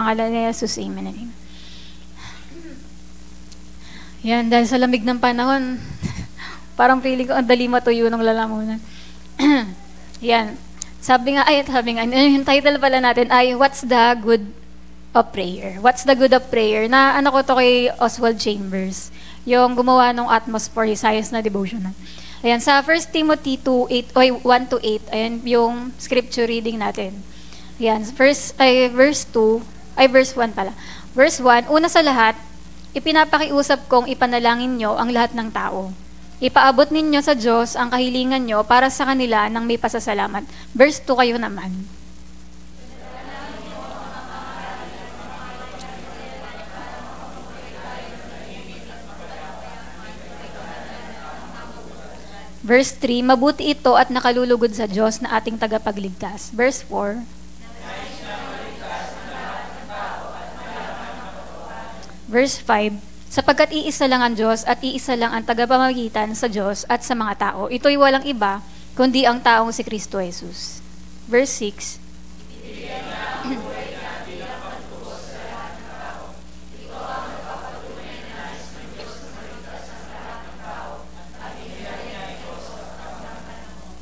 pangalan ni Jesus, amen. Yan, dahil sa lamig ng panahon, parang feeling ko ang dali matuyo ng lalamunan. Yan. Sabi nga, yung title pala natin ay What's the Good of Prayer? What's the Good of Prayer? Na ano ko to kay Oswald Chambers, yung gumawa ng Atmos for Science na devotional. Ayan, sa 1 Timothy 1-8, ayan yung scripture reading natin. Ayan, verse 1 pala. Verse 1, una sa lahat, ipinapakiusap kong ipanalangin nyo ang lahat ng tao. Ipaabot ninyo sa Diyos ang kahilingan nyo para sa kanila nang may pasasalamat. Verse 2 kayo naman. Verse 3, mabuti ito at nakalulugod sa Diyos na ating tagapagligtas. Verse 4, verse 5, sapagkat iisa lang ang Diyos at iisa lang ang tagapamagitan sa Diyos at sa mga tao. Ito'y walang iba, kundi ang taong si Kristo Jesus. Verse 6,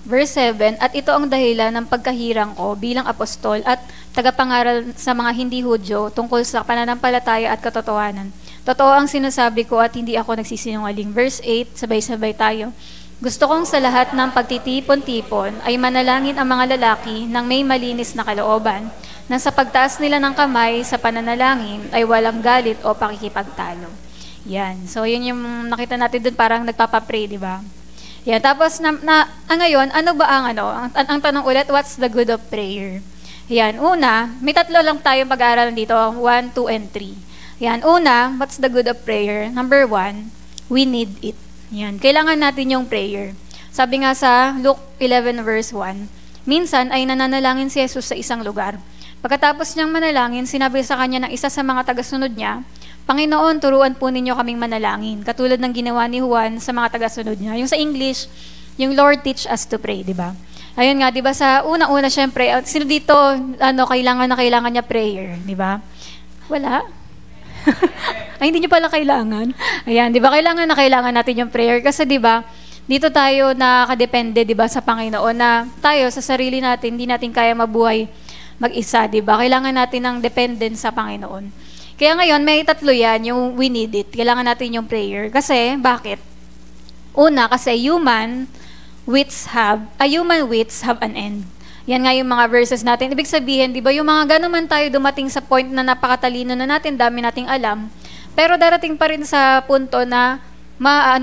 Verse 7, at ito ang dahilan ng pagkahirang ko bilang apostol at tagapangaral sa mga hindi Hudyo tungkol sa pananampalataya at katotohanan. Totoo ang sinasabi ko at hindi ako nagsisinungaling. Verse 8, sabay-sabay tayo. Gusto kong sa lahat ng pagtitipon-tipon ay manalangin ang mga lalaki ng may malinis na kalooban, na sa pagtaas nila ng kamay sa pananalangin ay walang galit o pakikipagtalo. Yan. So, yun yung nakita natin dun, parang nagpapapray, di ba? Yan. Tapos, ngayon, ano ba ang tanong ulit, what's the good of prayer? Yan. Una, may tatlo lang tayong pag-aaralan dito, 1, 2, and 3. Yan. Una, what's the good of prayer? Number 1, we need it. Yan. Kailangan natin yung prayer. Sabi nga sa Luke 11 verse 1, minsan ay nananalangin si Jesus sa isang lugar. Pagkatapos niyang manalangin, sinabi sa kanya ng isa sa mga tagasunod niya, Panginoon, turuan po ninyo kaming manalangin, katulad ng ginawa ni Juan sa mga tagasunod niya. Yung sa English, yung Lord teach us to pray, di ba? Ayun nga, di ba, sa una-una, syempre, sino dito, kailangan niya prayer, di ba? Wala? Ay, hindi niyo pala kailangan. Ayan, di ba, kailangan natin yung prayer. Kasi, di ba, dito tayo nakadepende, di ba, sa Panginoon, na tayo, sa sarili natin, hindi natin kaya mabuhay mag-isa, di ba? Kailangan natin ng dependence sa Panginoon. Kaya ngayon, may tatlo yan, yung we need it. Kailangan natin yung prayer. Kasi, bakit? Una, kasi human wits have an end. Yan nga yung mga verses natin. Ibig sabihin, di ba, yung mga gano'n man tayo dumating sa point na napakatalino na natin, dami nating alam, pero darating pa rin sa punto na,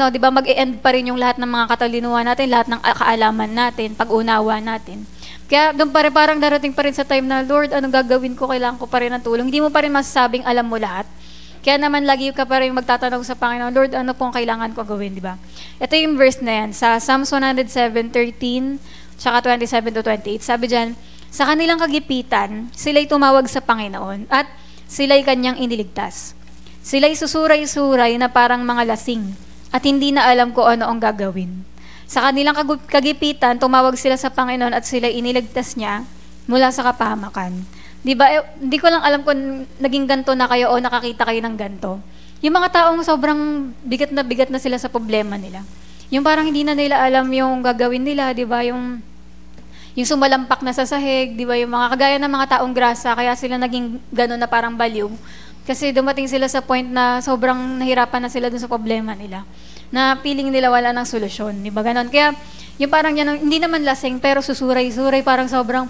di ba, mag-e-end pa rin yung lahat ng mga katalinuhan natin, lahat ng kaalaman natin, pag-unawa natin. Kaya doon pa rin, parang darating pa rin sa time na, Lord, anong gagawin ko? Kailangan ko pa rin ng tulong. Hindi mo pa rin masasabing alam mo lahat. Kaya naman lagi ka pa rin magtatanong sa Panginoon, Lord, ano pong kailangan ko gawin, di ba? Ito yung verse na yan, sa Psalms 107:13, tsaka 27-28. Sabi dyan, sa kanilang kagipitan, sila'y tumawag sa Panginoon, at sila'y kanyang iniligtas. Sila'y susuray-suray na parang mga lasing, at hindi na alam ko ano ang gagawin. Sa kanilang kagipitan, tumawag sila sa Panginoon at sila iniligtas niya mula sa kapahamakan. Di ba? Hindi ko lang alam kung naging ganto na kayo o nakakita kayo ng ganto. Yung mga taong sobrang bigat na sila sa problema nila. Yung parang hindi na nila alam yung gagawin nila, di ba? Yung sumalampak na sa sahig, di ba? Yung mga kagaya ng mga taong grasa, kaya sila naging gano'n na parang baliw. Kasi dumating sila sa point na sobrang nahirapan na sila dun sa problema nila, na feeling nila wala ng solusyon, di ba ganon? Kaya, yung parang yan, hindi naman lasing, pero susuray-suray, parang sobrang,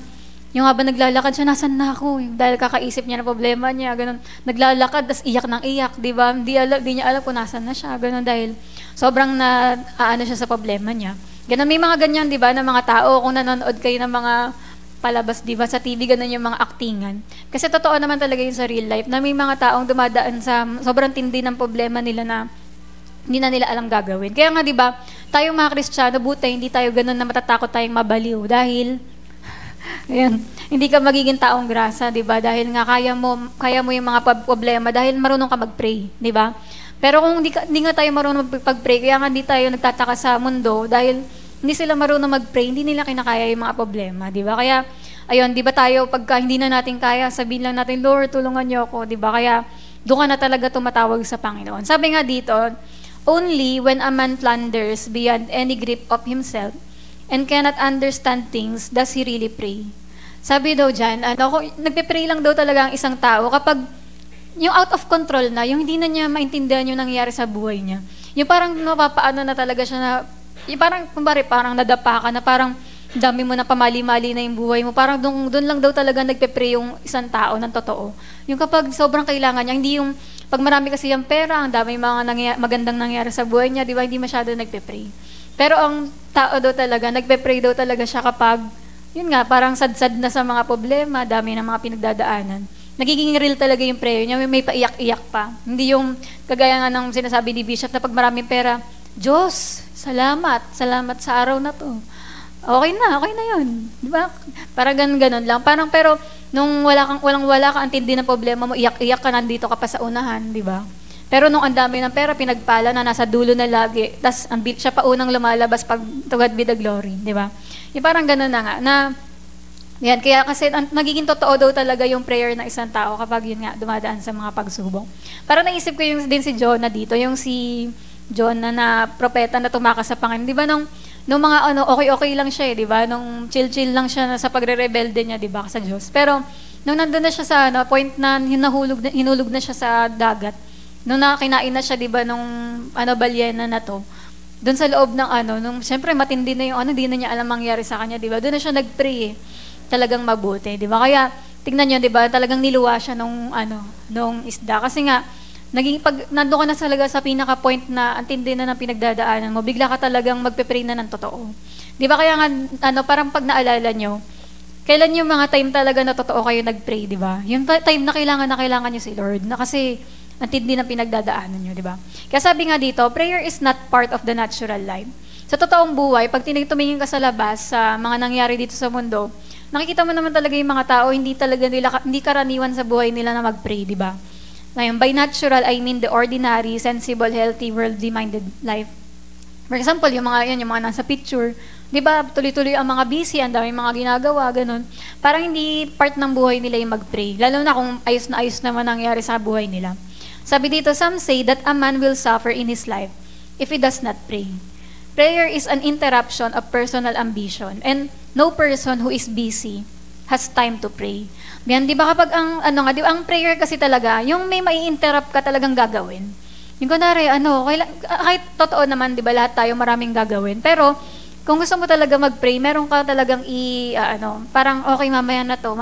yung habang naglalakad siya, nasan na ako? Dahil kakaisip niya ng problema niya, ganon. Naglalakad, tas iyak ng iyak, di ba? Di niya alam kung nasan na siya, ganon, dahil sobrang aano siya sa problema niya. Ganon, may mga ganyan, di ba, ng mga tao, kung nanonood kayo ng mga palabas, di ba, sa TV, ganun yung mga actingan. Kasi totoo naman talaga yun sa real life, na may mga taong dumadaan sa sobrang tindi ng problema nila na hindi na nila alam gagawin. Kaya nga, di ba, tayong mga Kristiyano, buti, hindi tayo ganun na matatakot tayong mabaliw. Dahil, ayan, hindi ka magiging taong grasa, di ba? Dahil nga kaya mo yung mga problema dahil marunong ka mag-pray, di ba? Pero kung hindi nga tayo marunong mag-pray, kaya nga hindi tayo nagtataka sa mundo dahil hindi sila marunong mag-pray, hindi nila kinakaya yung mga problema, di ba? Kaya, ayun, di ba tayo, pagka hindi na natin kaya, sabihin lang natin, Lord, tulungan niyo ako, di ba? Kaya, doon ka na talaga tumatawag sa Panginoon. Sabi nga dito, only when a man plunders beyond any grip of himself and cannot understand things does he really pray. Sabi daw dyan, nagpe-pray lang daw talaga ang isang tao kapag yung out of control na, yung hindi na niya maintindihan yung nangyayari sa buhay niya. Yung parang mapapaano na talaga siya na, yung parang, kumbari, parang nadapa ka na parang dami mo na pamali-mali na yung buhay mo. Parang doon lang daw talaga nagpe-pray yung isang tao ng totoo. Yung kapag sobrang kailangan niya, hindi yung, pag marami kasi yung pera, ang dami mga magandang nangyari sa buhay niya, di ba, hindi masyado nagpe-pray. Pero ang tao daw talaga, nagpe-pray daw talaga siya kapag, yun nga, parang sad-sad na sa mga problema, dami ng mga pinagdadaanan. Nagiging real talaga yung prayer niya, may paiyak-iyak pa. Hindi yung, kagaya nga ng sinasabi ni Bishop na pag maraming pera, Diyos, salamat sa araw na to. Okay na yun. Di ba? Parang ganun lang. Parang pero, nung walang-wala ka antindi ng problema mo, iyak-iyak ka, nandito ka pa sa unahan, di ba? Pero nung ang dami ng pera, pinagpala na nasa dulo na lagi, tas siya pa unang lumalabas pag to God be the glory, di ba? Yung parang ganun na nga, na, yan, kaya kasi nagiging totoo daw talaga yung prayer ng isang tao kapag yun nga, dumadaan sa mga pagsubok. Parang naisip ko yung din si Jonah dito, yung si Jonah na propeta na tumakas sa Panginoon. Di ba nung mga okay lang siya di ba? Nung chill lang siya sa pagre-rebelde niya, di ba, sa Diyos. Pero nung nandun na siya sa point na hinulog na siya sa dagat, nung nakinain na siya, di ba, nung balyena na to, doon sa loob ng nung siyempre matindi na yung hindi na niya alam mangyari sa kanya, di ba? Doon na siya nag-pray, talagang mabuti, di ba? Kaya tingnan niyo, di ba, talagang niluwa siya nung isda. Kasi nga, pag nandoon ka na talaga sa pinaka-point na antindi na ng pinagdadaanan mo, bigla ka talagang magpe-pray na ng totoo. Di ba kaya nga, parang pag naalala nyo, kailan yung mga time talaga na totoo kayo nag-pray, di ba? Yung time na kailangan nyo si Lord, na kasi antindi ng pinagdadaanan nyo, di ba? Kaya sabi nga dito, prayer is not part of the natural life. Sa totoong buhay, pag tumingin ka sa labas, sa mga nangyari dito sa mundo, nakikita mo naman talaga yung mga tao, hindi karaniwan sa buhay nila na mag-pray, di ba? Ngayon, by natural, I mean the ordinary, sensible, healthy, worldly-minded life. For example, yung mga nasa picture, di ba, tuloy-tuloy ang mga busy, ang daming mga ginagawa, ganun. Parang hindi part ng buhay nila yung mag-pray. Lalo na kung ayos na ayos naman nangyari sa buhay nila. Sabi dito, some say that a man will suffer in his life if he does not pray. Prayer is an interruption of personal ambition, and no person who is busy has time to pray. Yan, di ba kapag di ba, ang prayer kasi talaga, yung may mai-interrupt ka talagang gagawin. Yung kunwari, kahit totoo naman, di ba, lahat tayo maraming gagawin. Pero, kung gusto mo talaga mag-pray, meron ka talagang parang, okay, mamaya na to.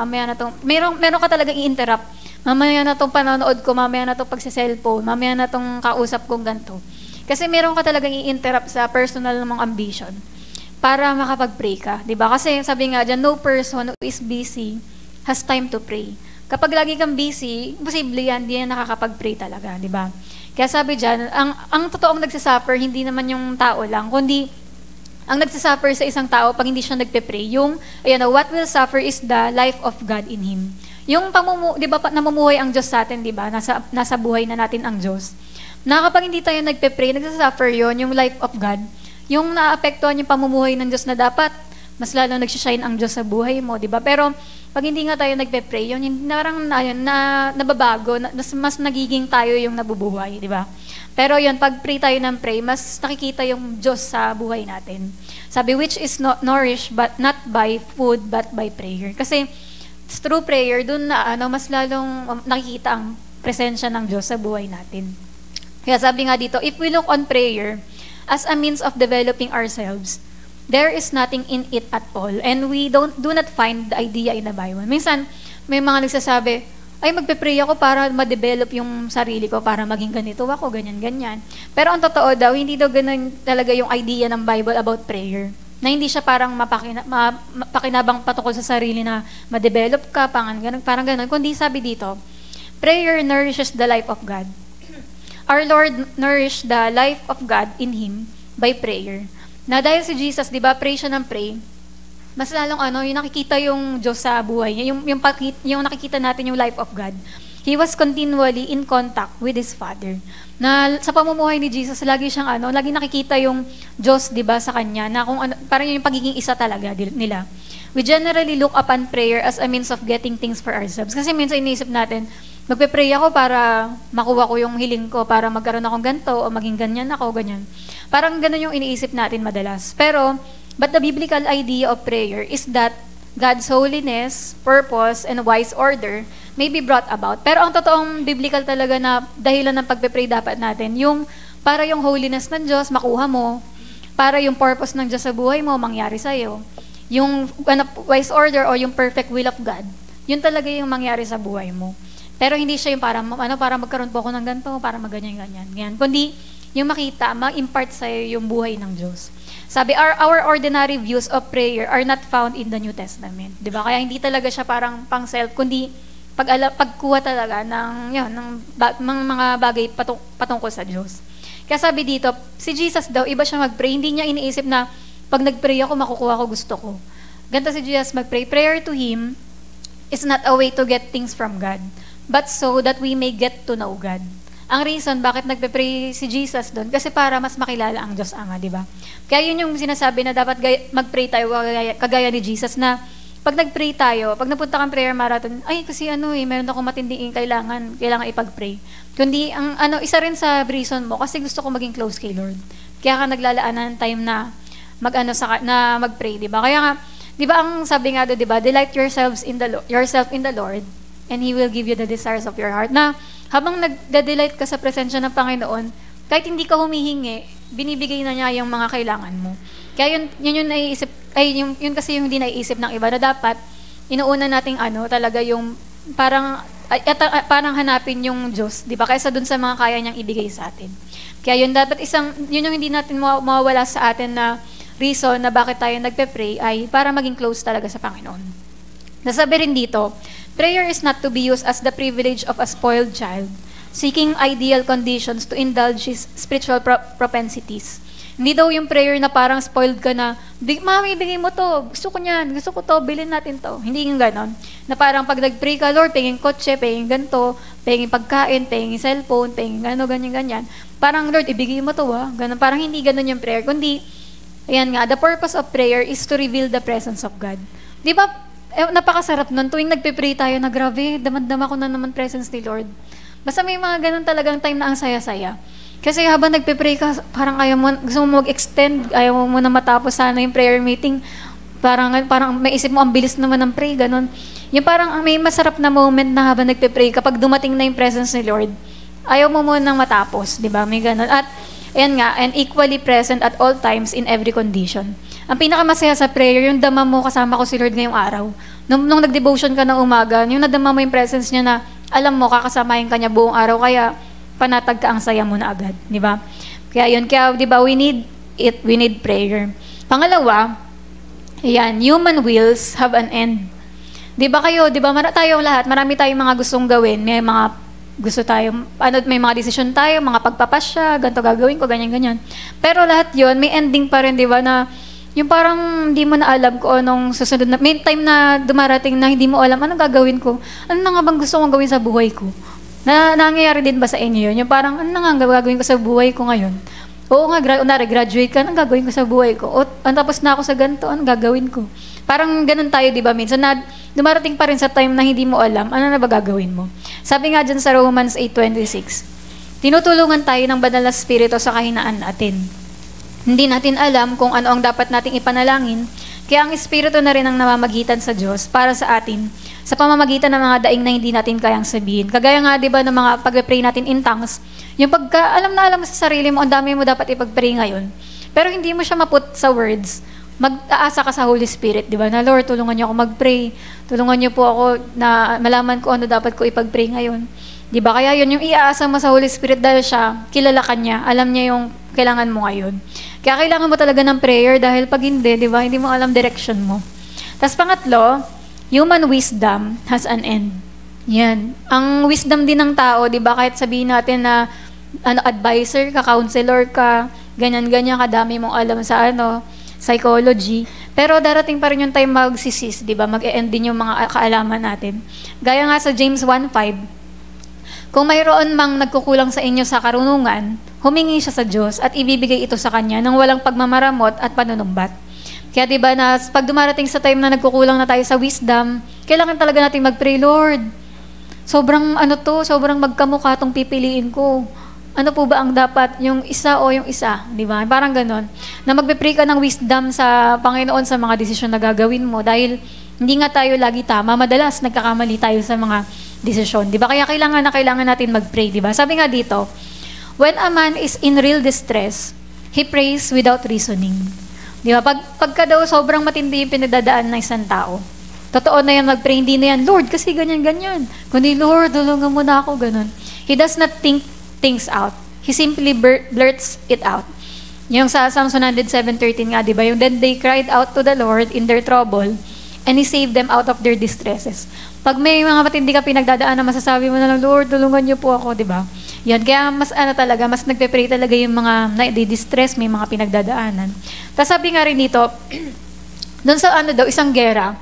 Meron ka talagang i-interrupt. Mamaya na tong panonood ko, mamaya na tong pagsa-cellphone, mamaya na tong kausap kong ganito. Kasi meron ka talagang i-interrupt sa personal mong ambition para makapag-pray ka, di ba? Kasi sabi nga dyan, no person who is busy has time to pray. Kapag lagi kang busy, posible yan, hindi yan nakakapag-pray talaga, di ba? Kaya sabi dyan, ang totoong nagsasuffer, hindi naman yung tao lang, kundi ang nagsasuffer sa isang tao pag hindi siya nagpe-pray, what will suffer is the life of God in him. Yung di ba, namumuhay ang Diyos sa atin, di ba? Nasa buhay na natin ang Diyos. Na kapag hindi tayo nagpe-pray, nagsasuffer yung life of God. Yung naapektuhan yung pamumuhay ng Diyos na dapat, mas lalo nagsishine ang Diyos sa buhay mo, di ba? Pero, pag hindi nga tayo nagpe-pray, nababago, mas nagiging tayo yung nabubuhay, di ba? Pero pag pray tayo ng pray, mas nakikita yung Diyos sa buhay natin. Sabi, which is nourished but not by food, but by prayer. Kasi, through prayer, dun na mas lalong nakikita ang presensya ng Diyos sa buhay natin. Kaya sabi nga dito, if we look on prayer as a means of developing ourselves, there is nothing in it at all. And we do not find the idea in the Bible. Minsan, may mga nagsasabi, ay magpe-pray ako para ma-develop yung sarili ko, para maging ganito ako, ganyan. Pero ang totoo daw, hindi daw ganun talaga yung idea ng Bible about prayer. Na hindi siya parang mapakinabang patungkol sa sarili na ma-develop ka, parang ganun. Kundi sabi dito, prayer nourishes the life of God. Our Lord nourished the life of God in Him by prayer. Na dahil si Jesus, di ba, pray siya ng pray, mas lalong yung nakikita yung Diyos sa buhay niya, yung nakikita natin yung life of God. He was continually in contact with His Father. Na sa pamumuhay ni Jesus, lagi siyang lagi nakikita yung Diyos, di ba, sa kanya, na kung parang yung pagiging isa talaga nila. we generally look upon prayer as a means of getting things for ourselves. Kasi minsan iniisip natin, magpe-pray ako para makuha ko yung hiling ko, para magkaroon akong ganito, o maging ganyan ako, ganyan. Parang ganun yung iniisip natin madalas. Pero, but the biblical idea of prayer is that God's holiness, purpose, and wise order may be brought about. Pero ang totoong biblical talaga na dahilan ng pagpe-pray dapat natin, yung para yung holiness ng Diyos makuha mo, para yung purpose ng Diyos sa buhay mo mangyari sa'yo, yung wise order o yung perfect will of God, yun talaga yung mangyari sa buhay mo. Pero hindi siya yung para magkaroon po ako ng ganito, para maganyan-ganyan. Kundi yung makita, ma-impart sa'yo yung buhay ng Diyos. Sabi, our ordinary views of prayer are not found in the New Testament. Diba? Kaya hindi talaga siya parang pang-self, kundi pagkuha talaga ng mga bagay patungkol sa Diyos. Kaya sabi dito, si Jesus daw, iba siya mag-pray. Hindi niya iniisip na pag nag-pray ako, makukuha ko gusto ko. Ganito si Jesus mag-pray. Prayer to Him is not a way to get things from God, but so that we may get to know God. Ang reason bakit nagpe-pray si Jesus doon, kasi para mas makilala ang Diyos Ama, di ba? Kaya yun yung sinasabi na dapat mag-pray tayo kagaya ni Jesus na pag nag-pray tayo, pag napunta kang prayer marathon, ay kasi meron akong matinding kailangan ipag-pray. Kundi isa rin sa reason mo kasi gusto ko maging close kay Lord. Kaya ka naglalaanan ng time na mag-pray, di ba? Kaya nga, di ba ang sabi nga doon, di ba? Delight yourself in the Lord and He will give you the desires of your heart. Na habang nagde-delight ka sa presensya ng Panginoon, kahit hindi ka humihingi, binibigay na niya yung mga kailangan mo. Kaya yun naiisip, yun kasi yung hindi naiisip ng iba na dapat inuuna nating talaga yung parang hanapin yung Diyos, di ba? Kaysa dun sa mga kaya niyang ibigay sa atin. Kaya yun dapat yun yung hindi natin mawawala sa atin na reason na bakit tayo nagpe-pray ay para maging close talaga sa Panginoon. Nasabi rin dito, prayer is not to be used as the privilege of a spoiled child, seeking ideal conditions to indulge his spiritual propensities. Hindi daw yung prayer na parang spoiled ka na, Mami, bigay mo to, gusto ko niyan, gusto ko to, bilhin natin to. Hindi yung ganon. Na parang pag nag-pray ka, Lord, pengin kotse, pengin ganito, pengin pagkain, pengin cellphone, pengin ganyan. Parang, Lord, ibigay mo to, Ganon. Parang hindi ganon yung prayer. Kundi, ayan nga, the purpose of prayer is to reveal the presence of God. Di ba, napakasarap nun. Tuwing nagpe-pray tayo na grabe, damad-dama ko na naman presence ni Lord. Basta may mga ganun talagang time na ang saya-saya. Kasi habang nagpe-pray ka, parang gusto mo mag-extend, ayaw mo na matapos sana yung prayer meeting. Parang may isip mo, ang bilis naman ng pray, ganun. Yung parang may masarap na moment na habang nagpe-pray, kapag dumating na yung presence ni Lord, ayaw mo munang matapos, di ba? May ganun. At, ayan nga, and equally present at all times in every condition. Ang pinakamasaya sa prayer, yung dama mo kasama ko si Lord ngayong araw. Nung nag-devotion ka ng umaga, yung nadama mo yung presence niya na alam mo, kakasamahin ka niya buong araw, kaya panatag ka ang saya mo na agad, di ba? Kaya yun, di ba, we need prayer. Pangalawa, ayan, human wills have an end. Di ba kayo, di ba, tayong lahat, marami tayong mga gustong gawin, may mga gusto tayo, may mga desisyon tayo, mga pagpapasya, ganito gagawin ko, ganyan. Pero lahat yun, may ending pa rin, di ba, na yung parang hindi mo na alam kung anong susunod na, may time na dumarating na hindi mo alam, anong gagawin ko? Ano na nga bang gusto kong gawin sa buhay ko? Nangyayari din ba sa inyo yun? Yung parang, ano na nga gagawin ko sa buhay ko ngayon? Oo nga, graduate ka, anong gagawin ko sa buhay ko? O, tapos na ako sa ganito, anong gagawin ko? Parang ganun tayo, di ba? Minsan na dumarating pa rin sa time na hindi mo alam, ano na ba gagawin mo? Sabi nga dyan sa Romans 8:26, tinutulungan tayo ng banal na spirito sa kahinaan natin. Hindi natin alam kung ano ang dapat nating ipanalangin, kaya ang Espiritu na rin ang namamagitan sa Diyos para sa atin, sa pamamagitan ng mga daing na hindi natin kayang sabihin. Kagaya nga, di ba, ng mga pag-pray natin in tongues, yung alam na alam mo sa sarili mo, ang dami mo dapat ipag-pray ngayon. Pero hindi mo siya maput sa words, mag-aasa ka sa Holy Spirit, di ba? Na Lord, tulungan niyo ako mag-pray. Tulungan niyo po ako na malaman ko ano dapat ko ipag-pray ngayon. Di ba? Kaya yun, yung iaasa mo sa Holy Spirit dahil siya, kilala ka niya, alam niya yung kailangan mo ngayon. Kaya kailangan mo talaga ng prayer dahil pag hindi, di ba, hindi mo alam direction mo. Tapos pangatlo, human wisdom has an end. Yan. Ang wisdom din ng tao, di ba, kahit sabihin natin na advisor ka, counselor ka, ganyan-ganyan, kadami mong alam sa psychology. Pero darating pa rin yung time magsisis, di ba, mag-e-end din yung mga kaalaman natin. Gaya nga sa James 1:5, kung mayroon mang nagkukulang sa inyo sa karunungan, humingi siya sa Diyos at ibibigay ito sa Kanya nang walang pagmamaramot at panunumbat. Kaya 'di ba na pag dumarating sa time na nagkukulang na tayo sa wisdom, kailangan talaga natin mag-pray, Lord. Sobrang magkamukha tong pipiliin ko. Ano po ba ang dapat, yung isa o yung isa, di ba? Parang ganon. Na magpe-pray ka ng wisdom sa Panginoon sa mga desisyon na gagawin mo dahil hindi nga tayo lagi tama, madalas nagkakamali tayo sa mga desisyon, di ba? Kaya kailangan natin mag-pray, di ba? Sabi nga dito, when a man is in real distress, he prays without reasoning. Di ba? Pagka daw sobrang matindi yung pinagdadaan ng isang tao, totoo na yan, mag-pray, hindi na yan, Lord, kasi ganyan. Kundi, Lord, tulungan mo na ako, ganun. He does not think things out. He simply blurts it out. Yung sa Psalm 107:13 nga, di ba? Yung, then they cried out to the Lord in their trouble, and He saved them out of their distresses. Pag may mga matindi ka pinagdadaan na masasabi mo na lang, Lord, tulungan niyo po ako, di ba? Yan, kaya mas nagpe-pray talaga yung mga na-distress, may mga pinagdadaanan. Tapos sabi nga rin dito, doon sa isang gera,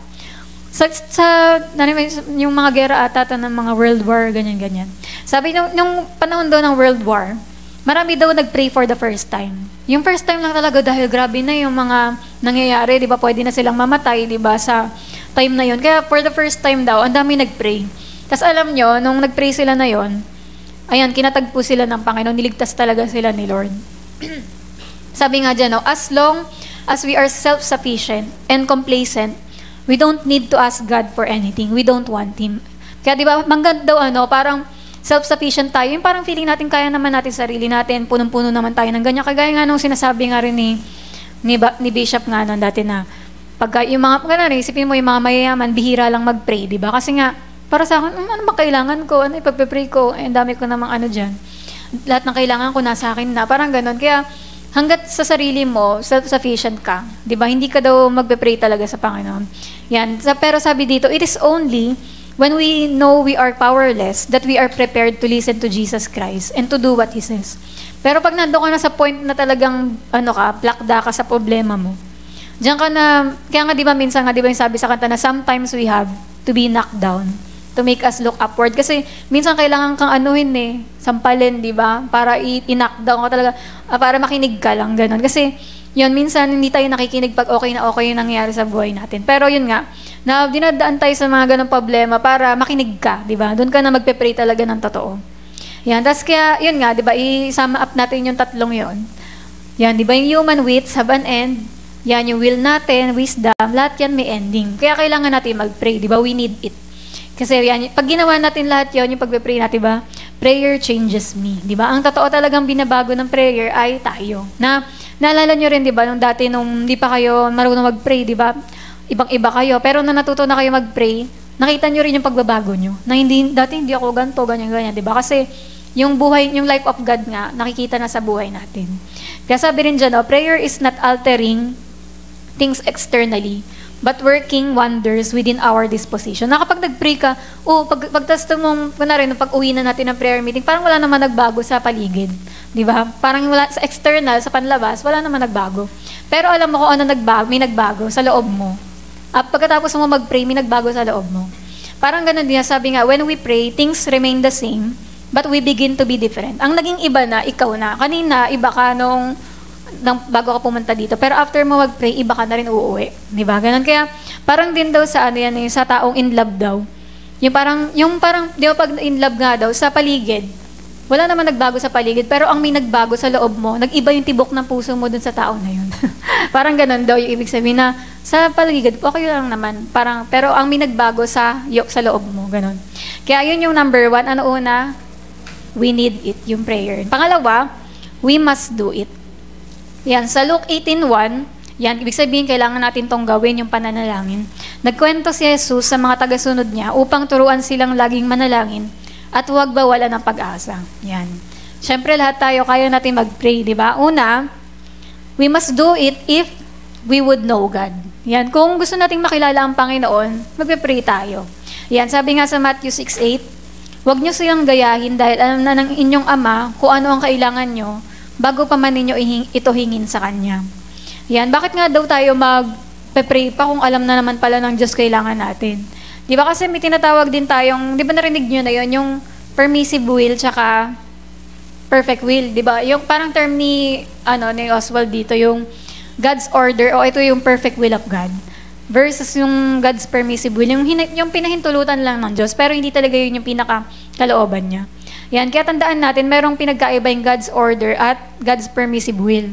yung mga gera ata ng mga World War, ganyan. Sabi nung panahon daw ng World War, marami daw nag-pray for the first time. Yung first time lang talaga dahil grabe na yung mga nangyayari, di ba? Pwede na silang mamatay, di ba? Sa time na yun. Kaya for the first time daw, ang dami nag-pray. Tapos alam nyo, nung nag-pray sila na yun, ayan, kinatagpo sila ng Panginoon, niligtas talaga sila ni Lord. Sabi nga dyan, as long as we are self-sufficient and complacent, we don't need to ask God for anything. We don't want Him. Kaya di ba, mangganda daw parang self-sufficient tayo. Yung parang feeling natin, kaya naman natin sarili natin, punong-puno naman tayo ng ganyan. Kagaya nga nung sinasabi nga rin ni Bishop nga nun dati na, pagka yung mga, isipin mo yung mga mayayaman, bihira lang mag-pray, di ba? Kasi nga, para sa akin, ano ba kailangan ko? Ano ipagpe-pray ko? Ang dami ko namang dyan. Lahat ng kailangan ko nasa akin na. Parang ganun. Kaya, hanggat sa sarili mo, self-sufficient ka, di ba? Hindi ka daw magpe-pray talaga sa Panginoon. Yan. Pero sabi dito, it is only when we know we are powerless that we are prepared to listen to Jesus Christ and to do what He says. Pero pag nandoon ka na sa point na talagang, plakda ka sa problema mo, diyan ka na, kaya nga di ba minsan nga, di ba yung sabi sa kanta na sometimes we have to be knocked down to make us look upward. Kasi minsan kailangan kang sampalin, di ba? Para i-knock down ka talaga, para makinig ka lang, ganun. Kasi yun, minsan hindi tayo nakikinig pag okay na okay yung nangyayari sa buhay natin. Pero yun nga, na dinadaan tayo sa mga ganung problema para makinig ka, di ba? Doon ka na magpe-pray talaga ng totoo. Yan, tas kaya, yun nga, di ba, i-sum up natin yung tatlong yun. Yan, di ba, yung human wits have an end. Yan, yung will natin, wisdom, lahat yan may ending. Kaya kailangan natin mag-pray, di ba? We need it. Kasi yan, pag ginawa natin lahat yun, yung pagpe-pray natin, di ba? Prayer changes me, di ba? Ang totoo talagang binabago ng prayer ay tayo. Naalala nyo rin, di ba, nung dati, nung hindi pa kayo marunong mag-pray, di ba? Ibang-iba kayo, pero nung natuto na kayo mag-pray, nakita nyo rin yung pagbabago nyo. Na dati hindi ako ganito, ganyan, di ba? Kasi yung buhay, yung life of God nga, nakikita na sa buhay natin. Kaya sabi rin dyan, prayer is not altering things externally, but working wonders within our disposition. Na kapag nag-pray ka, pagtasto mong, pag uwi na natin ng prayer meeting, parang wala naman nagbago sa paligid. Di ba? Parang wala, sa external, sa panlabas, wala naman nagbago. Pero alam mo kung ano nagbago, may nagbago sa loob mo. At pagkatapos mo mag-pray, may nagbago sa loob mo. Parang ganun din, sabi nga, when we pray, things remain the same, but we begin to be different. Ang naging iba na, ikaw na. Kanina, iba ka nung bago ka pumunta dito. Pero after mo mag-pray, iba ka na rin uuwi. Di ba? Ganun. Kaya, parang din daw sa sa taong in love daw. Yung parang, di ba pag in love nga daw, sa paligid, wala naman nagbago sa paligid, pero ang may nagbago sa loob mo, nag-iba yung tibok ng puso mo dun sa tao na yun. Parang ganun daw yung ibig sabihin na sa paligid, okay lang naman. Pero ang may nagbago sa loob mo, ganun. Kaya yun yung number 1. Ano una? We need it, yung prayer. Pangalawa, we must do it. Yan, sa Luke 18:1, yan, ibig sabihin, kailangan natin tong gawin, yung pananalangin. Nagkwento si Jesus sa mga tagasunod niya upang turuan silang laging manalangin at huwag bawala ng pag-asa. Yan. Siyempre, lahat tayo, kaya natin mag-pray, di ba? Una, we must do it if we would know God. Yan. Kung gusto nating makilala ang Panginoon, magpe-pray tayo. Yan. Sabi nga sa Matthew 6:8, huwag niyo silang gayahin dahil alam na ng inyong Ama kung ano ang kailangan niyo bago pa man ninyo ito hingin sa Kanya. Yan. Bakit nga daw tayo mag-pray pa kung alam na naman pala ng Diyos kailangan natin? Di ba kasi may tinatawag din tayong, di ba narinig nyo na yun, yung permissive will tsaka perfect will, di ba? Yung parang term ni Oswald dito, yung God's order o ito yung perfect will of God versus yung God's permissive will, yung pinahintulutan lang ng Diyos pero hindi talaga yun yung pinaka-kalooban niya. Yan, kaya tandaan natin, merong pinagkaiba yung God's order at God's permissive will.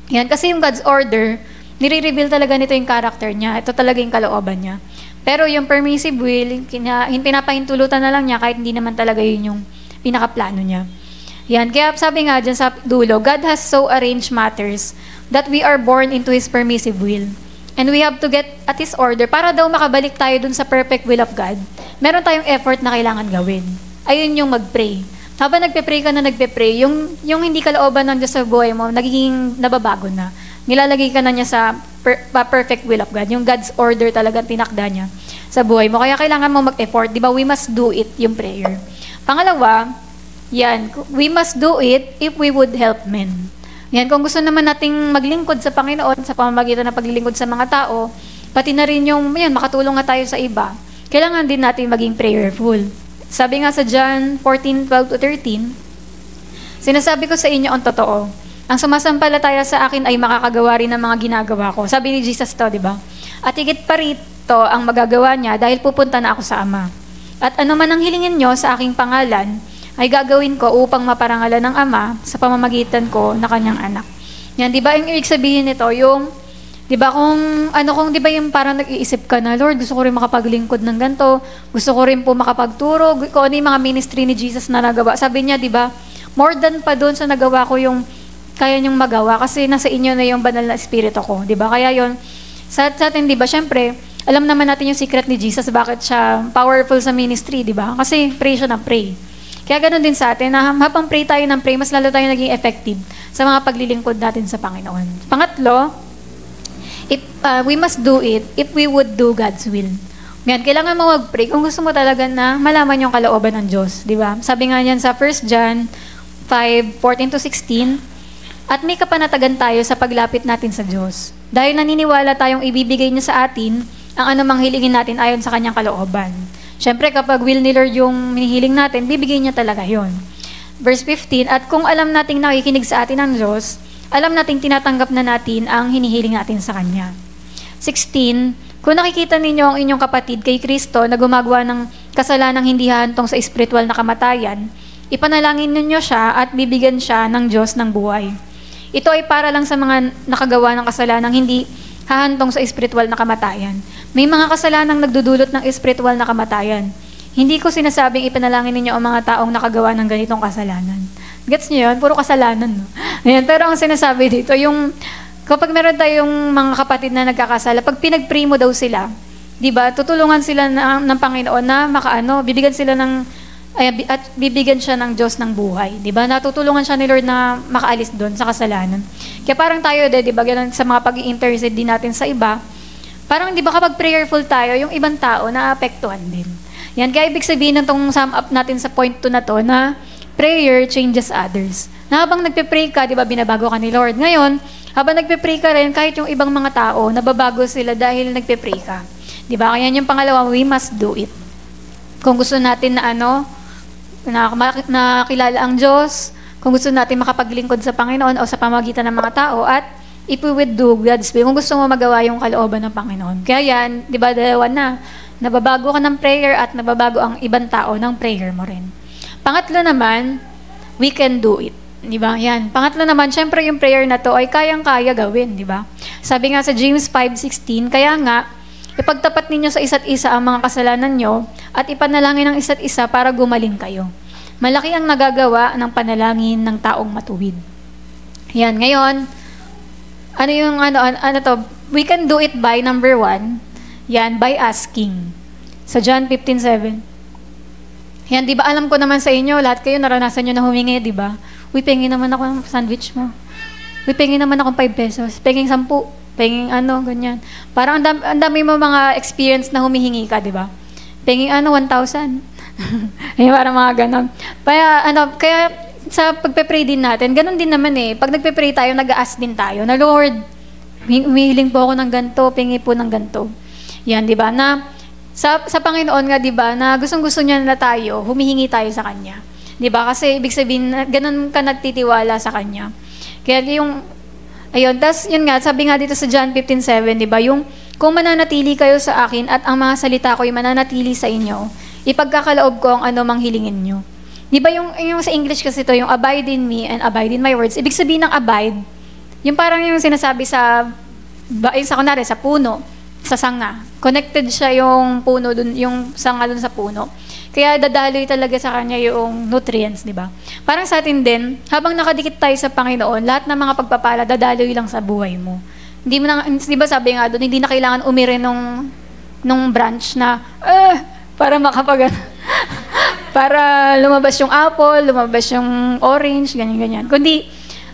Yan, kasi yung God's order, nire-reveal talaga nito yung character niya. Ito talaga yung kalooban niya. Pero yung permissive will, pinapahintulutan na lang niya kahit hindi naman talaga yun yung pinakaplano niya. Yan, kaya sabi nga dyan sa dulo, God has so arranged matters that we are born into His permissive will. And we have to get at His order para daw makabalik tayo dun sa perfect will of God. Meron tayong effort na kailangan gawin. Ayun yung mag-pray. Habang nagpe-pray ka na nagpe-pray, yung hindi kalooban ng Diyos sa buhay mo, nagiging nababago na. Nilalagay ka na niya sa perfect will of God. Yung God's order talaga tinakda niya sa buhay mo. Kaya kailangan mo mag-effort. Di ba? We must do it, yung prayer. Pangalawa, yan, we must do it if we would help men. Yan, kung gusto naman nating maglingkod sa Panginoon sa pamamagitan ng paglilingkod sa mga tao, pati na rin yung, yan, makatulong nga tayo sa iba, kailangan din natin maging prayerful. Sabi nga sa John 14:12-13, sinasabi ko sa inyo ang totoo, ang sumasampalataya sa akin ay makakagawa rin ng mga ginagawa ko. Sabi ni Jesus to, di ba? At higit pa rito ang magagawa niya dahil pupunta na ako sa Ama. At ano man ang hilingin nyo sa aking pangalan, ay gagawin ko upang maparangalan ng Ama sa pamamagitan ko na kanyang anak. Yan, di ba? Yung ibig sabihin nito, yung, di ba kung di ba yung parang nag-iisip ka na, Lord, gusto ko rin makapaglingkod ng ganito, gusto ko rin po makapagturo, kung ano yung mga ministry ni Jesus na nagawa. Sabi niya, di ba, more than pa doon sa nagawa ko yung kaya niyong magawa kasi nasa inyo na yung banal na espiritu ko, di ba? Kaya yon sa atin, di ba, syempre, alam naman natin yung secret ni Jesus, bakit siya powerful sa ministry, di ba? Kasi pray siya na pray. Kaya ganoon din sa atin, na habang pray tayo ng pray, mas lalo tayo naging effective sa mga paglilingkod natin sa Panginoon. Pangatlo, we must do it if we would do God's will. Yan, kailangan mo mag-pray kung gusto mo talaga na malaman yung kalooban ng Diyos, di ba? Sabi nga niyan sa 1 John 5:14-16, at may kapanatagan tayo sa paglapit natin sa Diyos. Dahil naniniwala tayong ibibigay niya sa atin ang anumang hilingin natin ayon sa kanyang kalooban. Siyempre, kapag will ni Lord yung hinihiling natin, bibigay niya talaga yon. Verse 15, at kung alam nating nakikinig sa atin ang Diyos, alam nating tinatanggap na natin ang hinihiling natin sa Kanya. 16, kung nakikita ninyo ang inyong kapatid kay Kristo na gumagawa ng kasalanang hindi hahantong sa espiritual na kamatayan, ipanalangin ninyo siya at bibigyan siya ng Diyos ng buhay. Ito ay para lang sa mga nakagawa ng kasalanang hindi hahantong sa espiritual na kamatayan. May mga kasalanang nagdudulot ng espiritual na kamatayan. Hindi ko sinasabing ipanalangin ninyo ang mga taong nakagawa ng ganitong kasalanan. Gets niyo yun? Puro kasalanan. No? Ayan, pero ang sinasabi dito, yung kapag meron tayong mga kapatid na nagkakasala, pag pinag-pray mo daw sila, di ba, tutulungan sila ng Panginoon na bibigyan sila at bibigyan siya ng Diyos ng buhay. Di ba? Natutulungan siya ni Lord na makaalis doon sa kasalanan. Kaya parang tayo, di ba, ganun, sa mga pag-i-intercede din natin sa iba, parang di ba kapag prayerful tayo, yung ibang tao naapektuhan din. Yan, kaya ibig sabihin itong sum up natin sa point 2 na to, na prayer changes others. Na habang nagpe-pray ka, di ba, binabago ka ni Lord. Ngayon, habang nagpe-pray ka rin, kahit yung ibang mga tao, nababago sila dahil nagpe-pray ka. Di ba? Kaya yung pangalawa, we must do it. Kung gusto natin na nakilala ang Diyos, kung gusto natin makapaglingkod sa Panginoon o sa pamagitan ng mga tao, at if we would do God's will, kung gusto mo magawa yung kalooban ng Panginoon. Kaya yan, di ba, dalawa na, nababago ka ng prayer at nababago ang ibang tao ng prayer mo rin. Pangatlo naman, we can do it. Di ba? Yan. Pangatlo naman, syempre yung prayer na to ay kayang-kaya gawin, di ba? Sabi nga sa James 5:16, kaya nga, ipagtapat ninyo sa isa't isa ang mga kasalanan nyo at ipanalangin ng isa't isa para gumaling kayo. Malaki ang nagagawa ng panalangin ng taong matuwid. Yan. Ngayon, we can do it by number 1, yan, by asking. Sa John 15:7. Yan, di ba alam ko naman sa inyo, lahat kayo naranasan nyo na humingi, di ba? Uy, pengin naman ako ng sandwich mo. Uy, pengin naman ako 5 pesos. Pengin 10. Pengin ganyan. Parang ang dami mo mga experience na humihingi ka, di ba? Pengin 1,000. Ay, parang mga ganon. Kaya sa pagpe-pray din natin, ganon din naman eh. Pag nagpe-pray tayo, nag-ask din tayo na, Lord, humihiling po ako ng ganito, pengi po ng ganito. Yan, di ba? Na sa Panginoon nga, di ba, na gustong-gusto niya na tayo, humihingi tayo sa Kanya. Di ba? Kasi ibig sabihin, ganun ka nagtitiwala sa Kanya. Kaya yung Ayun, tas yun nga, sabi nga dito sa John 15:7, di ba, yung kung mananatili kayo sa akin at ang mga salita ko ay mananatili sa inyo, ipagkakaloob ko ang ano mang hilingin nyo. Di ba yung sa English kasi to, yung abide in me and abide in my words, ibig sabihin ng abide, yung parang yung sinasabi kunwari, sa puno, sa sanga. Connected siya yung puno dun, yung sanga dun sa puno. Kaya dadaloy talaga sa kanya yung nutrients, di ba? Parang sa atin din, habang nakadikit tayo sa Panginoon, lahat ng mga pagpapala dadaloy lang sa buhay mo. Hindi mo na, di ba sabi nga doon, hindi na kailangan umiri nung branch na, para para lumabas yung apple, lumabas yung orange, ganyan-ganyan. Kundi,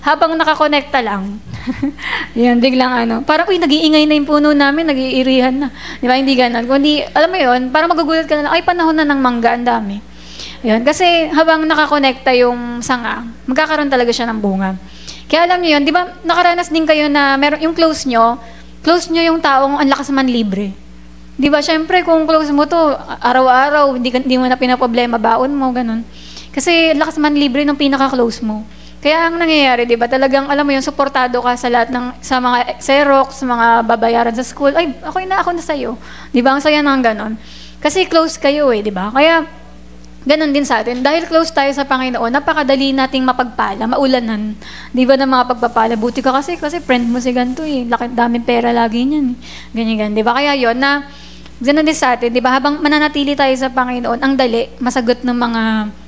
habang nakakonekta lang, yan, biglang parang, nag-iingay na yung puno namin, nag-iirihan na. Di ba, hindi ganun. Kundi, alam mo yun, parang magugulat ka na lang, panahon na ng mangga, ang dami. Yun, kasi habang nakakonekta yung sanga, magkakaroon talaga siya ng bunga. Kaya alam niyo yun, di ba, nakaranas din kayo na meron yung close nyo yung taong ang lakas man libre. Di ba, syempre, kung close mo to, araw-araw, hindi mo na pinaproblema, baon mo, ganun. Kasi lakas man libre ng pinaka-close mo. Kaya ang nangyayari, di ba, talagang, alam mo yun, suportado ka sa mga Xerox, sa mga babayaran sa school, ako na sa'yo. Di ba, ang saya ng ganun. Kasi close kayo di ba? Kaya, ganun din sa atin. Dahil close tayo sa Panginoon, napakadali nating mapagpala, maulanan. Di ba, ng mga pagpapala? Buti ka kasi friend mo si ganito daming pera lagi niyan Ganyan. Di ba? Kaya yun, ganun din sa atin, di ba? Habang mananatili tayo sa Panginoon, ang dali, masagot ng mga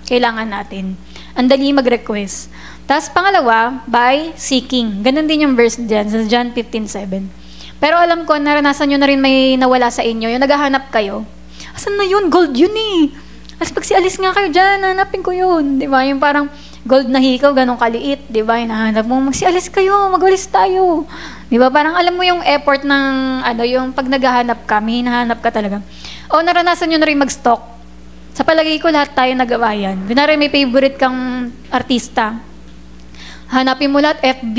kailangan natin. Ang dali mag-request. Tapos pangalawa, by seeking. Ganun din yung verse dyan, sa John 15:7. Pero alam ko, naranasan nyo na rin may nawala sa inyo, yung naghahanap kayo. Asan na yun? Gold yun As pag alis nga kayo dyan, hanapin ko yun. Di ba? Yung parang gold na hikaw, ganun kaliit. Di ba? Hinahanap mo, magsialis kayo, magwalis tayo. Di ba? Parang alam mo yung effort ng, yung pag naghahanap ka, may hinahanap ka talaga. O naranasan nyo na rin mag-stalk. Sa palagay ko, lahat tayo nagawa yan. Kunwari may favorite kang artista. Hanapin mo lahat, FB,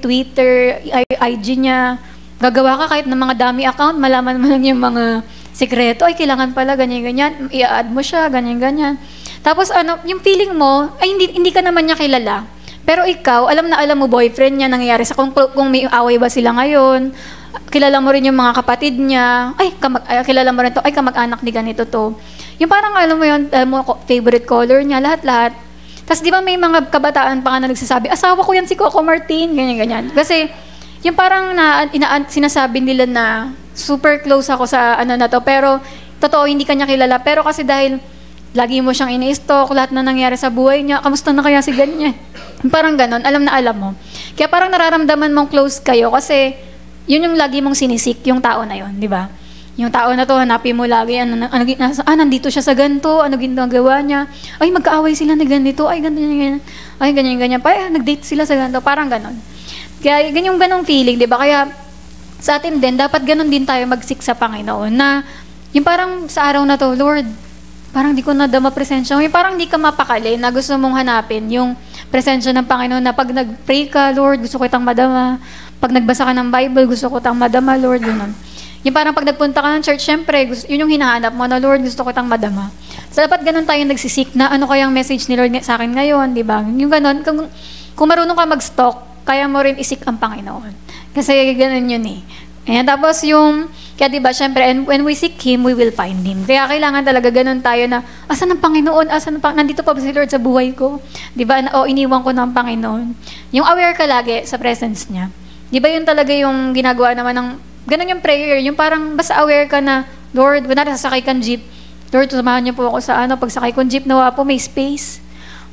Twitter, IG niya. Gagawa ka kahit ng mga dummy account, malaman mo lang yung mga sikreto, kailangan pala, ganyan-ganyan, i-add mo siya, ganyan-ganyan. Tapos yung feeling mo, hindi ka naman niya kilala. Pero ikaw, alam mo boyfriend niya, nangyayari sa kung may away ba sila ngayon, kilala mo rin yung mga kapatid niya, kilala mo rin to, kamag-anak ni ganito to. Yung parang alam mo yun, favorite color niya, lahat-lahat. Tapos di ba may mga kabataan pa nga na nagsasabi, asawa ko yan si Coco Martin, ganyan-ganyan. Kasi yung parang sinasabi nila na super close ako sa na to, pero totoo, hindi kanya kilala. Pero kasi dahil lagi mo siyang ini-stalk, lahat na nangyari sa buhay niya, kamusta na kaya si ganyan? Parang ganon, alam na alam mo. Kaya parang nararamdaman mong close kayo kasi yun yung lagi mong sinisik, yung tao na yun, di ba? Yung tao na to, hanapin mo lagi, nandito siya sa ganito, ano ginagawa niya, magkaaway sila na ganito, ganyan, nag-date sila sa ganito, parang ganon. Kaya ganong feeling, di ba? Kaya sa atin din, dapat ganon din tayo mag-seek sa Panginoon na yung parang sa araw na to, Lord, parang di ko nadama presensya. Yung parang di ka mapakali na gusto mong hanapin yung presensya ng Panginoon na pag nag-pray ka, Lord, gusto ko itang madama. Pag nagbasa ka ng Bible, gusto ko itang madama, Lord, gano'n. Yung parang pag nagpunta ka ng church, syempre, yun yung hinahanap mo na, Lord, gusto ko itang madama. So dapat ganon tayo nagsisik na ano kayang message ni Lord sa akin ngayon, di ba? Yung ganon, kung marunong ka mag-stalk, kaya mo rin isik ang Panginoon. Kasi ganun yun Ayan, tapos kaya diba, syempre, and when we seek Him, we will find Him. Kaya kailangan talaga ganun tayo na, asan ang Panginoon? Nandito pa ba si Lord sa buhay ko? Diba, iniwan ko ng Panginoon. Yung aware ka lagi sa presence niya. Diba yun talaga yung ginagawa naman ng, ganun yung prayer, yung parang basta aware ka na, Lord, kunwari sasakay kang jeep, Lord, samahan niyo po ako sa pagsakay kong jeep, nawa po, may space.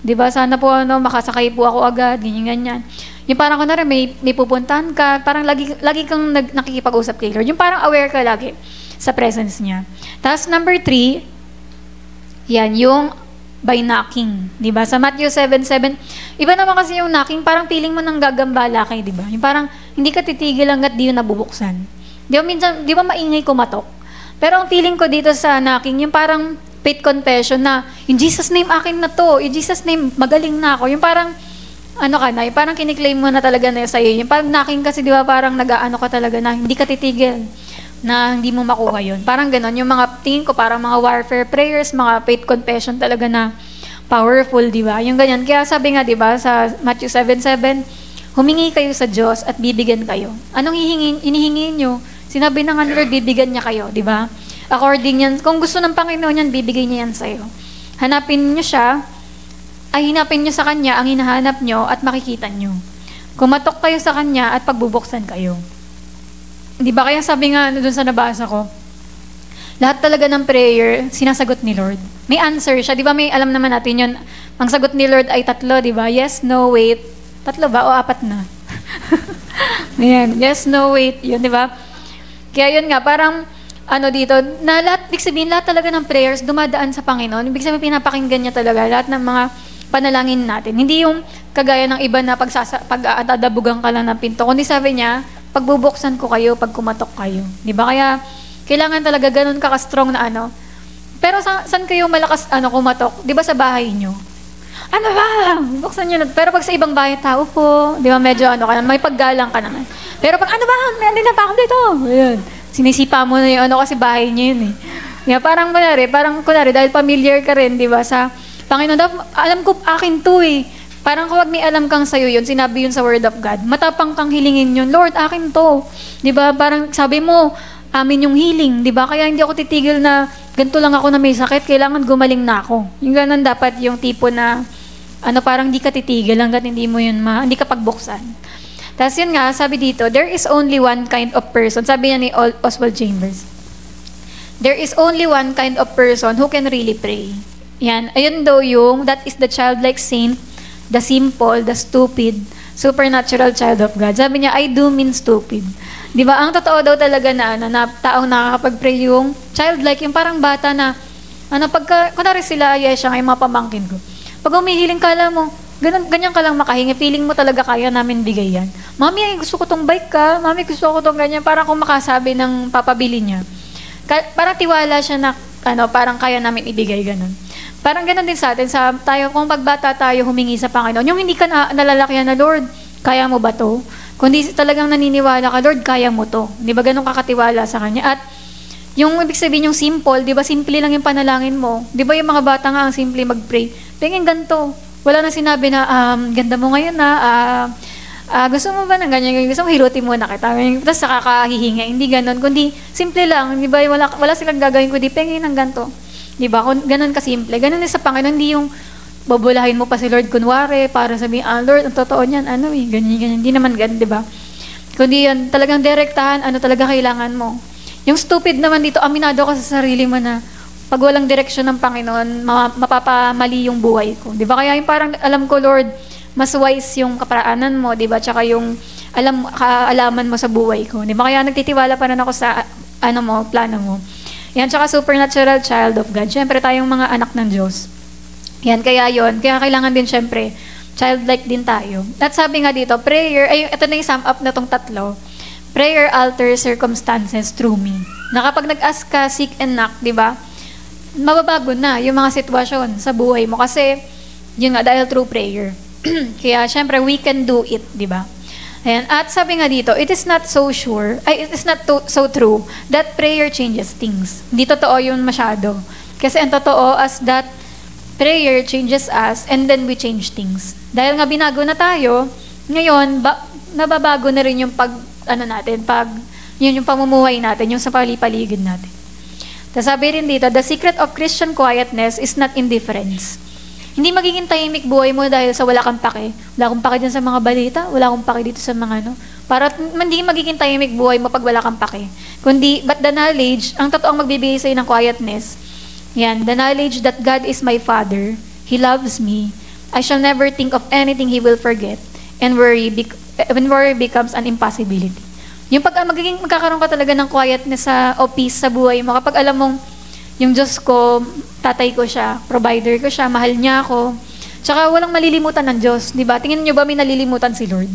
Diba, sana po makasakay po ako agad, ganyan-ganyan. Yung parang kunwari may pupuntahan ka, parang lagi kang nakikipag-usap kay Lord. Yung parang aware ka lagi sa presence niya. Tapos number 3, yan, yung by knocking. Diba? Sa Matthew 7:7, iba naman kasi yung knocking, parang feeling mo nang gagambala kay, diba? Yung parang hindi ka titigil hanggat di yun nabubuksan. Di ba maingay kumatok? Pero ang feeling ko dito sa knocking, yung parang faith confession na, in Jesus' name akin na to, in Jesus' name magaling na ako. Yung parang, yung parang kiniklaim mo na talaga na sa'yo. Yung parang knocking kasi, di ba, parang nag-aano ka talaga na hindi ka titigil, na hindi mo makuha yun. Parang ganon. Yung mga tingin ko, parang mga warfare prayers, mga faith confession talaga na powerful, di ba? Yung ganyan. Kaya sabi nga, di ba, sa Matthew 7:7, Humingi kayo sa Diyos at bibigyan kayo. Anong inihingi nyo? Sinabi na nga ni Lord, bibigyan niya kayo, di ba? According yan, kung gusto ng Panginoon yan, bibigay niya yan sa'yo. Hanapin nyo siya, hinapin nyo sa Kanya ang hinahanap nyo at makikita nyo. Kumatok kayo sa Kanya at pagbubuksan kayo. Di ba kaya sabi nga doon sa nabasa ko, lahat talaga ng prayer, sinasagot ni Lord. May answer siya. Di ba may alam naman natin yun, ang sagot ni Lord ay 3, di ba? Yes, no, wait. 3 ba? O 4 na? Ayan. Yes, no, wait. Yun, di ba? Kaya yun nga, parang dito, na lahat, ibig sabihin, lahat talaga ng prayers dumadaan sa Panginoon. Ibig sabihin, pinapakinggan niya talaga lahat ng mga panalangin natin. Hindi yung kagaya ng iba na pag-aadabugan ka lang ng pinto. Kundi sabi niya, pagbubuksan ko kayo, pag kumatok kayo. Di ba? Kaya, kailangan talaga ganun ka-strong na Pero saan kayo malakas kumatok? Di ba sa bahay nyo? Ano ba? Buksan nyo na. Pero pag sa ibang bahay, tao po, di ba medyo may paggalang ka naman. Pero pag may andin na pa ako dito. Ayan. Sinisipa mo na yung kasi bahay nyo yun eh. Yeah, parang kunwari, dahil familiar ka rin, di ba, sa Panginoon, alam ko, akin to eh. Parang kapag may alam kang sa'yo yun, sinabi yun sa Word of God, matapang kang hilingin yun, Lord, akin to. Di ba? Parang sabi mo, amin yung healing, di ba? Kaya hindi ako titigil na ganito lang ako na may sakit, kailangan gumaling na ako. Yung ganun dapat yung tipo na, parang hindi ka titigil hanggat hindi mo yun hindi ka pagbuksan. Tapos yun nga, sabi dito, there is only one kind of person. Sabi niya ni Oswald Chambers. There is only one kind of person who can really pray. Yan. Ayun daw that is the childlike saint, the simple, the stupid, supernatural child of God. Sabi niya, I do mean stupid. Di ba? Ang totoo daw talaga na taong nakakapag-pray yung childlike, yung parang bata na, kunwari sila, siya nga yung mga pamangkin ko. Pag umihiling ka mo, ganyan ka lang makahingi, feeling mo talaga kaya namin bigay yan. Mami, gusto ko tong bike ka. Mami, gusto ko tong ganyan. Parang kung makasabi ng papabili niya. Parang tiwala siya na, parang kaya namin ibigay, ganun. Parang ganun din sa atin, kung pagbata tayo humingi sa Panginoon, yung hindi ka nalalakyan na, Lord, kaya mo ba to? Kundi talagang naniniwala ka, Lord, kaya mo to. Di ba ganun kakatiwala sa Kanya? At yung ibig sabihin, yung simple, di ba simple lang yung panalangin mo? Di ba yung mga bata nga ang simple mag-pray? Tingin ganito. Wala na sinabi na, ganda mo ngayon na, gusto mo ba ng ganyan? Gusto mo hilutin mo na kita? Tapos nakakahihinga. Hindi ganun. Kundi simple lang. Di ba? Wala silang gagawin kundi pengin ng ganito. Di ba? Ganun kasimple. Ganun din sa Panginoon. Hindi yung babulahin mo pa si Lord kunwari para sabihin, Lord, ang totoo niyan, ganyan. Hindi naman ganun, di ba? Kundi yan, talagang direktahan, talaga kailangan mo. Yung stupid naman dito, aminado ka sa sarili mo na pag walang direksyon ng Panginoon, mapapamali yung buhay ko. Di ba? Kaya yung parang alam ko, Lord, mas wise yung kaparaanan mo, di ba? Tsaka yung kaalaman mo sa buhay ko. Di ba? Kaya nagtitiwala pa rin ako sa plano mo. Yan, tsaka supernatural child of God. Siyempre, tayong mga anak ng Diyos. Yan, kaya yon. Kaya kailangan din, siyempre, childlike din tayo. At sabi nga dito, prayer, ito na yung sum up na tong 3. Prayer alters circumstances through me. Na kapag nag-ask ka, seek and knock, di ba? Mababago na yung mga sitwasyon sa buhay mo. Kasi, yun nga, dahil through prayer. Kaya, syempre, we can do it, di ba? Ayan. At sabi nga dito, it is not so so true that prayer changes things. Hindi totoo yun masyado. Kasi ang totoo as that prayer changes us and then we change things. Dahil nga binago na tayo, ngayon, nababago na rin yung yung pamumuhay natin, yung sa paligid natin. Tapos sabi rin dito, the secret of Christian quietness is not indifference. Hindi magiging tahimik buhay mo dahil sa wala kang pake. Wala kang pake dyan sa mga balita, wala kang pake dito sa mga Para hindi magiging tahimik buhay mo pag wala kang pake. Kundi, but the knowledge, ang totoong magbibigay sa'yo ng quietness, yan, the knowledge that God is my Father, He loves me, I shall never think of anything He will forget, and when worry becomes an impossibility. Yung magkakaroon ka talaga ng quietness o peace sa buhay mo, kapag alam mong, yung Diyos ko, tatay ko siya, provider ko siya, mahal niya ako. Tsaka walang malilimutan ng Diyos, di ba? Tingin niyo ba may nalilimutan si Lord?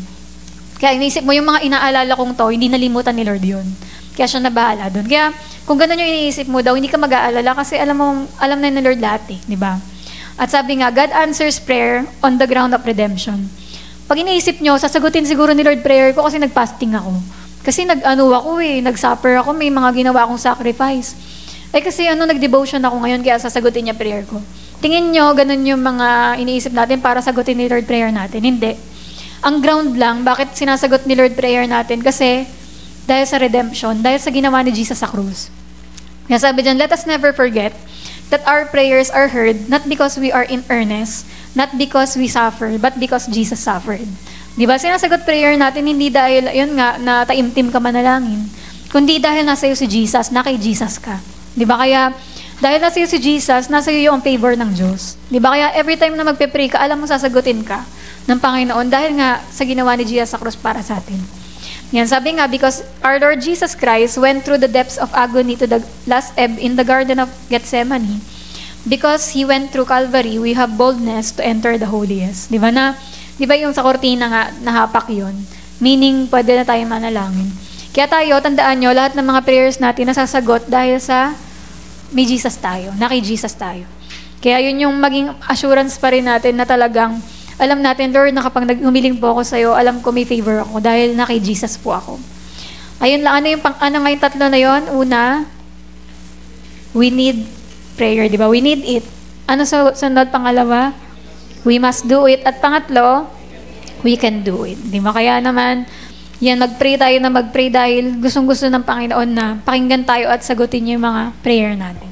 Kaya iniisip mo yung mga inaalala kong to, hindi nalimutan ni Lord yun. Kaya siya nabahala doon. Kaya kung ganun yung iniisip mo daw, hindi ka mag-aalala kasi alam na ni Lord lahat di ba? At sabi nga, God answers prayer on the ground of redemption. Pag iniisip nyo, sasagutin siguro ni Lord prayer ko kasi nag-fasting ako. Kasi nag-supper ako, may mga ginawa akong sacrifice. Kasi nag-devotion ako ngayon, kaya sasagutin niya prayer ko. Tingin nyo, ganun yung mga iniisip natin para sagutin ni Lord prayer natin. Hindi. ang ground lang, bakit sinasagot ni Lord prayer natin? Kasi dahil sa redemption, dahil sa ginawa ni Jesus sa krus. Kaya sabi dyan, let us never forget that our prayers are heard not because we are in earnest, not because we suffer, but because Jesus suffered. Di ba? Sinasagot prayer natin hindi dahil, yun nga, na taimtim ka manalangin, kundi dahil nasa iyo si Jesus, na kay Jesus ka. Di ba? Kaya, dahil nasa iyo si Jesus, nasa iyo yung favor ng Diyos. Di ba? Kaya every time na magpe-pray ka, alam mo sasagutin ka ng Panginoon dahil nga sa ginawa ni Jesus sa krus para sa atin. Yan, sabi nga, because our Lord Jesus Christ went through the depths of agony to the last ebb in the Garden of Gethsemane. Because He went through Calvary, we have boldness to enter the holiest. Di ba yung sa kortina nga, nahapak yun? Meaning, pwede na tayo manalangin. Kaya tayo, tandaan nyo, lahat ng mga prayers natin nasasagot dahil sa may Jesus tayo, na kay Jesus tayo. Kaya yun yung maging assurance pa rin natin na talagang alam natin, Lord, na kapag humiling po ako sa'yo, alam ko may favor ako dahil na kay Jesus po ako. Ayun lang, ano nga yung tatlo na yun? Una, we need prayer, di ba? We need it. Ano sa sunod? Pangalawa, we must do it. At pangatlo, we can do it. Di ba? Kaya naman, yan, mag-pray tayo na mag-pray dahil gustong-gusto ng Panginoon na pakinggan tayo at sagutin yung mga prayer natin.